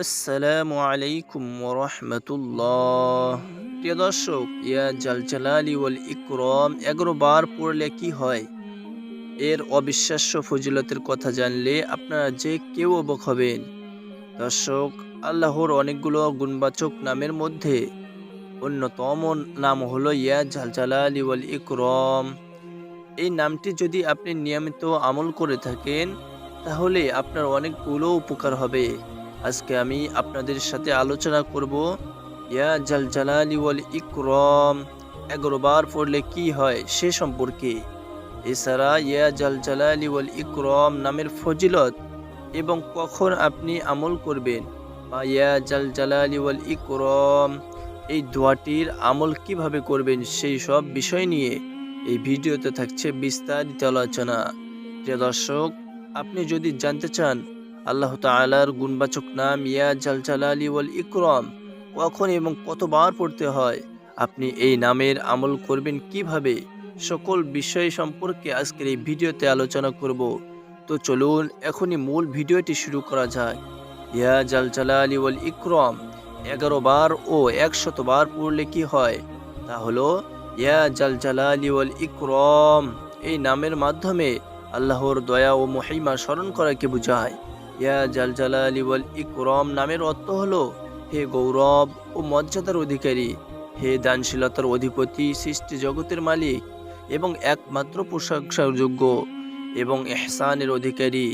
আসসালামু আলাইকুম ওরহমতুল্লাহ। প্রিয় দর্শক, ইয়া জাল জালালি ওয়াল ইকরাম 11 বার পড়লে কি হয়, এর অবিশ্বাস্য ফজিলতের কথা জানলে আপনারা যে কেউ অবাক হবেন। দর্শক, আল্লাহর অনেকগুলো গুণবাচক নামের মধ্যে অন্যতম নাম হলো ইয়া জাল জালালি ওয়াল ইকরাম। এই নামটি যদি আপনি নিয়মিত আমল করে থাকেন, তাহলে আপনার অনেকগুলো উপকার হবে। আজকে আমি আপনাদের সাথে আলোচনা করব ইয়া জাল জালালি ওয়াল ইকরাম 11 বার পড়লে কি হয় সে সম্পর্কে। এছাড়া ইয়া জাল জালালি ওয়াল ইকরাম নামের ফজিলত এবং কখন আপনি আমল করবেন, বা ইয়া জাল জালালি ওয়াল ইকরাম এই দোয়াটির আমল কিভাবে করবেন, সেই সব বিষয় নিয়ে এই ভিডিওতে থাকছে বিস্তারিত আলোচনা। প্রিয় দর্শক, আপনি যদি জানতে চান আল্লাহ তাআলার গুণবাচক নাম ইয়া জাল জালালি ওয়াল ইকরাম কখন এবং কতবার পড়তে হয়, আপনি এই নামের আমল করবেন কিভাবে, সকল বিষয় সম্পর্কে আজকের এই ভিডিওতে আলোচনা করব। তো চলুন এখনই মূল ভিডিওটি শুরু করা যাক। ইয়া জাল জালালি ওয়াল ইকরাম 11 বার ও 100 বার পড়লে কি হয়, তা হলো ইয়া জাল জালালি ওয়াল ইকরাম এই নামের মাধ্যমে আল্লাহর দয়া ও মহিমা স্মরণ করাকে বোঝায়। ইয়া জাল জালালি ওয়াল ইকরাম নামের অর্থ হলো হে গৌরব ও মর্যাদার অধিকারী, হে দানশীলতার অধিপতি, সৃষ্টি জগতের মালিক এবং একমাত্র প্রশংসার যোগ্য এবং ইহসানের অধিকারী।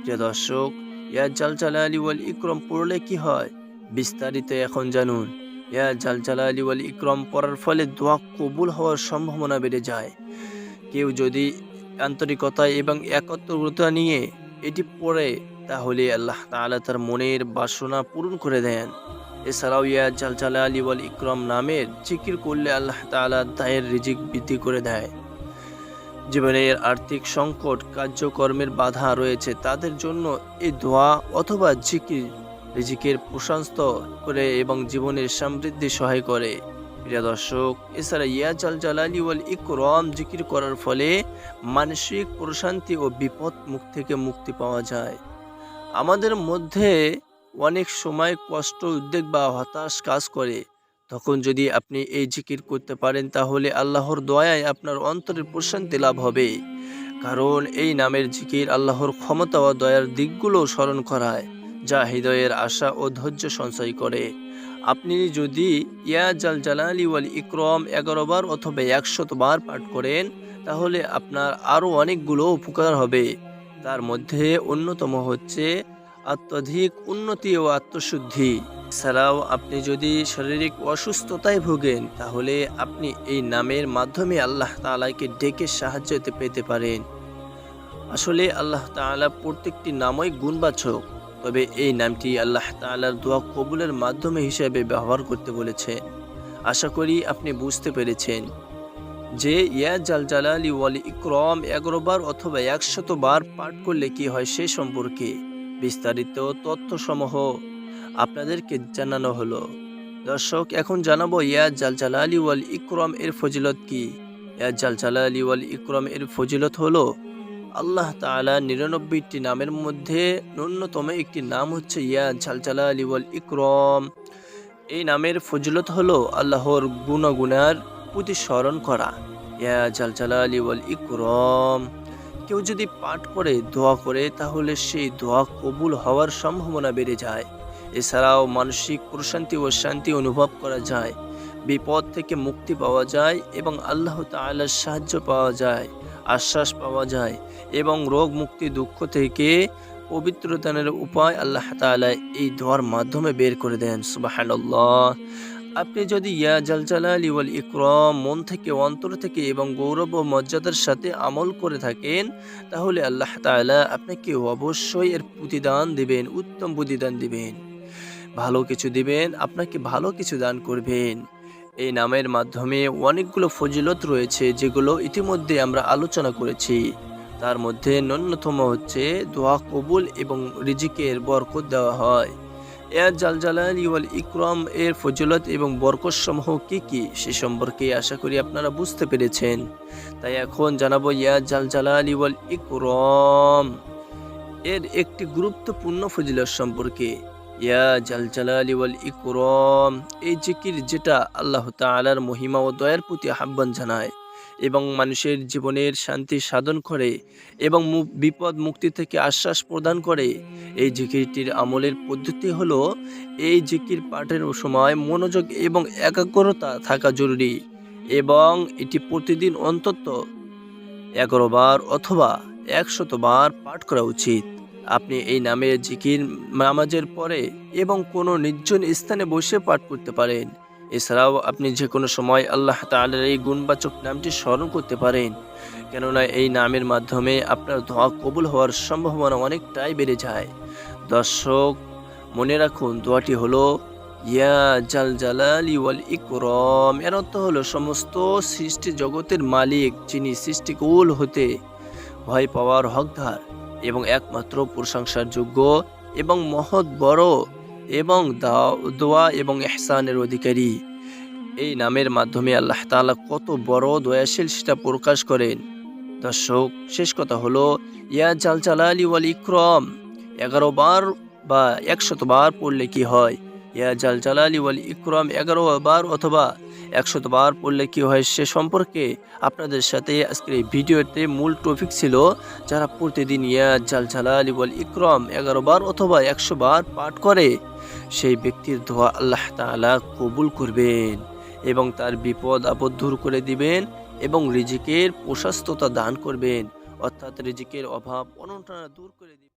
প্রিয় দর্শক, ইয়া জাল জালালি ওয়াল ইকরাম পড়লে কি হয়, বিস্তারিত এখন জানুন। ইয়া জাল জালালি ওয়াল ইকরাম পড়ার ফলে দোয়া কবুল হওয়ার সম্ভাবনা বেড়ে যায়। কেউ যদি আন্তরিকতা এবং একত্রতা নিয়ে এটি পড়ে, তাহলে আল্লাহ তাআলা তার মনের বাসনা পূরণ করে দেন। এছাড়াও ইয়া জাল জালালি ওয়াল ইকরাম নামের জিকির করলে আল্লাহ তাআলা দায়ের রিজিক বৃদ্ধি করে দেয়। জীবনের আর্থিক সংকট, কার্যকর্মের বাধা রয়েছে তাদের জন্য এই দোয়া অথবা জিকির রিজিকের প্রশস্ত করে এবং জীবনের সমৃদ্ধি সহায় করে। প্রিয় দর্শক, এছাড়া ইয়া জাল জালালি ওয়াল ইকরাম জিকির করার ফলে মানসিক প্রশান্তি ও বিপদ মুখ থেকে মুক্তি পাওয়া যায়। আমাদের মধ্যে অনেক সময় কষ্ট, উদ্বেগ বা হতাশ কাজ করে। তখন যদি আপনি এই জিকির করতে পারেন, তাহলে আল্লাহর দয়ায় আপনার অন্তরের প্রশান্তি লাভ হবে। কারণ এই নামের জিকির আল্লাহর ক্ষমতা ও দয়ার দিকগুলো স্মরণ করায়, যা হৃদয়ের আশা ও ধৈর্য সঞ্চয় করে। আপনি যদি ইয়া জাল জালালি ওয়াল ইকরাম 11 বার অথবা 100 বার পাঠ করেন, তাহলে আপনার আরও অনেকগুলো উপকার হবে। তার মধ্যে অন্যতম হচ্ছে অত্যধিক উন্নতি ও আত্মশুদ্ধি। এছাড়াও আপনি যদি শারীরিক অসুস্থতায় ভোগেন, তাহলে আপনি এই নামের মাধ্যমে আল্লাহ তাআলাকে ডেকে সাহায্য পেতে পারেন। আসলে আল্লাহ তাআলা প্রত্যেকটি নামই গুণবাচক, তবে এই নামটি আল্লাহ তাআলার দোয়া কবুলের মাধ্যমে হিসেবে ব্যবহার করতে বলেছেন। আশা করি আপনি বুঝতে পেরেছেন যে ইয়া জাল জালালি ওয়াল ইকরাম 11 বার অথবা 100 বার পাঠ করলে কি হয় সে সম্পর্কে বিস্তারিত তথ্যসমূহ আপনাদেরকে জানানো হলো। দর্শক, এখন জানাবো ইয়া জাল জালালি ওয়াল ইকরাম এর ফজিলত কি। ইয়া জাল জালালি ওয়াল ইকরাম এর ফজিলত হলো আল্লাহ তাআলা 99টি নামের মধ্যে ন্যূনতম একটি নাম হচ্ছে ইয়া জাল জালালি ওয়াল ইকরাম। এই নামের ফজিলত হলো আল্লাহর গুণাগুণার প্রতি স্মরণ করা। ইয়া জাল জালালি ওয়াল ইকরাম কেউ যদি পাঠ করে দোয়া করে, তাহলে সেই দোয়া কবুল হওয়ার সম্ভাবনা বেড়ে যায়। এছাড়াও মানসিক প্রশান্তি ও শান্তি অনুভব করা যায়, বিপদ থেকে মুক্তি পাওয়া যায় এবং আল্লাহ তাআলার সাহায্য পাওয়া যায়, আশ্বাস পাওয়া যায় এবং রোগ মুক্তি, দুঃখ থেকে পবিত্রতার উপায় আল্লাহ তাআলা এই দোয়ার মাধ্যমে বের করে দেন। সুবহানাল্লাহ। আপনি যদি ইয়া জাল জালালি ওয়াল ইকরাম মন থেকে, অন্তর থেকে এবং গৌরব ও মর্যাদার সাথে আমল করে থাকেন, তাহলে আল্লাহ তাআলা আপনাকে অবশ্যই এর প্রতিদান দিবেন, উত্তম প্রতিদান দিবেন, ভালো কিছু দিবেন, আপনাকে ভালো কিছু দান করবেন। এই নামের মাধ্যমে অনেকগুলো ফজিলত রয়েছে, যেগুলো ইতিমধ্যে আমরা আলোচনা করেছি। তার মধ্যে ন্যূনতম হচ্ছে দোয়া কবুল এবং রিজিকের বরকত দেওয়া হয়। ইয়া জাল জালালি ওয়াল ইকরাম এর ফজিলত এবং বরকত সমূহ কি কি সে সম্পর্কে আশা করি আপনারা বুঝতে পেরেছেন। তাই এখন জানাবো ইয়া জাল জালালি ওয়াল ইকরাম এর একটি গুরুত্বপূর্ণ ফজিলত সম্পর্কে। ইয়া জাল জালালি ওয়াল ইকরাম। এই জিকির যেটা আল্লাহ তাআলার মহিমা ও দয়ার প্রতি আহ্বান জানায় এবং মানুষের জীবনের শান্তি সাধন করে এবং বিপদ মুক্তি থেকে আশ্বাস প্রদান করে। এই জিকিরটির আমলের পদ্ধতি হলো, এই জিকির পাঠের সময় মনোযোগ এবং একাগ্রতা থাকা জরুরি এবং এটি প্রতিদিন অন্তত 11 বার অথবা 100 বার পাঠ করা উচিত। আপনি এই নামের জিকির নামাজের পরে এবং কোনো নির্জন স্থানে বসে পাঠ করতে পারেন। এছাড়াও আপনি যে কোনো সময় আল্লাহ তাআলার এই গুণবাচক নামটি স্মরণ করতে পারেন, কেননা এই নামের মাধ্যমে আপনার দোয়া কবুল হওয়ার সম্ভাবনা অনেকটাই বেড়ে যায়। দর্শক, মনে রাখুন, দোয়াটি হলো ইয়া জাল জালালি ওয়াল ইকরাম। এর অর্থ হলো, সমস্ত সৃষ্টি জগতের মালিক, যিনি সৃষ্টিকুল হতে ভয় পাওয়ার হকদার এবং একমাত্র প্রশংসার যোগ্য এবং মহৎ বড় এবং দোয়া এবং ইহসানের অধিকারী। এই নামের মাধ্যমে আল্লাহ তাআলা কত বড় দয়াশীল সেটা প্রকাশ করেন। দর্শক, শেষ কথা হলো, ইয়া জাল জালালি ওয়াল ইকরাম 11 বার বা 100 বার পড়লে কি হয়, ইয়া জাল জালালি ওয়াল ইকরাম 11 বার অথবা 100 বার পড়লে কি হয় সে সম্পর্কে আপনাদের সাথে আজকের এই ভিডিওতে মূল টপিক ছিল। যারা প্রতিদিন ইয়া জাল জালালি ওয়াল ইকরাম 11 বার অথবা 100 বার পাঠ করে, সেই ব্যক্তির দোয়া আল্লাহ তাআলা কবুল করবেন এবং তার বিপদ আপদ দূর করে দিবেন এবং রিজিকের প্রশস্ততা দান করবেন, অর্থাৎ রিজিকের অভাব অনটন দূর করে দিবেন।